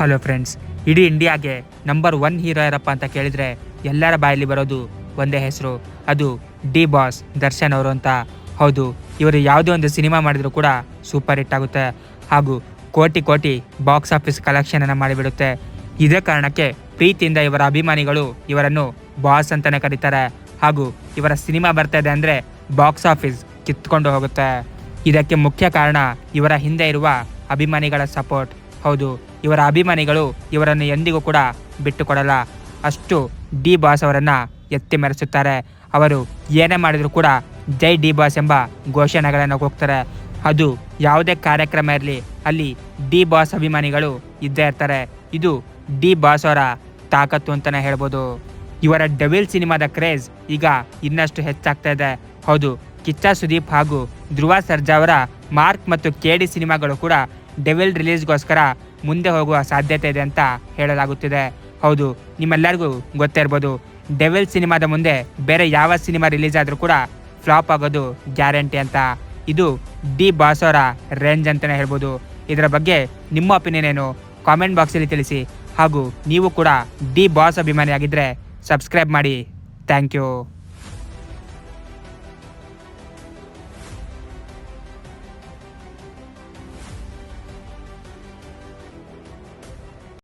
Hello friends, ಇಡೀ ಇಂಡಿಯಾಗೆ number 1 hero ಯಾರಪ್ಪ ಅಂತ ಕೇಳಿದರೆ ಎಲ್ಲರ ಬಾಯಲ್ಲಿ ಬರೋದು ಒಂದೇ ಹೆಸರು, ಅದು ಡಿ ಬಾಸ್ ದರ್ಶನ್ ಅವರು ಅಂತ. ಹೌದು, ಇವರು ಯಾವುದೇ ಒಂದು ಸಿನಿಮಾ ಮಾಡಿದರೂ ಕೂಡ ಸೂಪರ್ ಹಿಟ್ ಆಗುತ್ತೆ ಹಾಗೂ ಕೋಟಿ ಕೋಟಿ ಬಾಕ್ಸ್ ಆಫೀಸ್ ಕಲೆಕ್ಷನನ್ನು ಮಾಡಿಬಿಡುತ್ತೆ. ಇದೇ ಕಾರಣಕ್ಕೆ ಪ್ರೀತಿಯಿಂದ ಇವರ ಅಭಿಮಾನಿಗಳು ಇವರನ್ನು ಬಾಸ್ ಅಂತಲೇ ಕರೀತಾರೆ ಹಾಗೂ ಇವರ ಸಿನಿಮಾ ಬರ್ತಾ ಇದೆ ಅಂದರೆ ಬಾಕ್ಸ್ ಆಫೀಸ್ ಕಿತ್ಕೊಂಡು ಹೋಗುತ್ತೆ. ಇದಕ್ಕೆ ಮುಖ್ಯ ಕಾರಣ ಇವರ ಹಿಂದೆ ಇರುವ ಅಭಿಮಾನಿಗಳ ಸಪೋರ್ಟ್. ಹೌದು, ಇವರ ಅಭಿಮಾನಿಗಳು ಇವರನ್ನು ಎಂದಿಗೂ ಕೂಡ ಬಿಟ್ಟು ಕೊಡಲ್ಲ. ಅಷ್ಟು ಡಿ ಬಾಸ್ ಅವರನ್ನು ಎತ್ತಿ ಮೆರೆಸುತ್ತಾರೆ. ಅವರು ಏನೇ ಮಾಡಿದರೂ ಕೂಡ ಜೈ ಡಿ ಬಾಸ್ ಎಂಬ ಘೋಷಣೆಗಳನ್ನು ಹೋಗ್ತಾರೆ. ಅದು ಯಾವುದೇ ಕಾರ್ಯಕ್ರಮ ಇರಲಿ, ಅಲ್ಲಿ ಡಿ ಬಾಸ್ ಅಭಿಮಾನಿಗಳು ಇದ್ದೇ ಇರ್ತಾರೆ. ಇದು ಡಿ ಬಾಸ್ ಅವರ ತಾಕತ್ತು ಅಂತಲೇ ಹೇಳ್ಬೋದು. ಇವರ ಡೆವಿಲ್ ಸಿನಿಮಾದ ಕ್ರೇಜ್ ಈಗ ಇನ್ನಷ್ಟು ಹೆಚ್ಚಾಗ್ತಾ ಇದೆ. ಹೌದು, ಕಿಚ್ಚ ಸುದೀಪ್ ಹಾಗೂ ಧ್ರುವ ಸರ್ಜಾ ಅವರ ಮಾರ್ಕ್ ಮತ್ತು KD ಸಿನಿಮಾಗಳು ಕೂಡ ಡೆವಿಲ್ ರಿಲೀಸ್ಗೋಸ್ಕರ ಮುಂದೆ ಹೋಗುವ ಸಾಧ್ಯತೆ ಇದೆ ಅಂತ ಹೇಳಲಾಗುತ್ತಿದೆ. ಹೌದು, ನಿಮ್ಮೆಲ್ಲರಿಗೂ ಗೊತ್ತೇ ಇರ್ಬೋದು, ಡೆವಿಲ್ ಸಿನಿಮಾದ ಮುಂದೆ ಬೇರೆ ಯಾವ ಸಿನಿಮಾ ರಿಲೀಸ್ ಆದರೂ ಕೂಡ ಫ್ಲಾಪ್ ಆಗೋದು ಗ್ಯಾರಂಟಿ ಅಂತ. ಇದು ಡಿ ಬಾಸ್ ಅವರ ರೇಂಜ್ ಅಂತಲೇ ಹೇಳ್ಬೋದು. ಇದರ ಬಗ್ಗೆ ನಿಮ್ಮ ಒಪಿನಿಯನ್ ಏನು ಕಾಮೆಂಟ್ ಬಾಕ್ಸಲ್ಲಿ ತಿಳಿಸಿ. ಹಾಗೂ ನೀವು ಕೂಡ ಡಿ ಬಾಸ್ ಅಭಿಮಾನಿ ಆಗಿದ್ದರೆ ಸಬ್ಸ್ಕ್ರೈಬ್ ಮಾಡಿ. Thank you.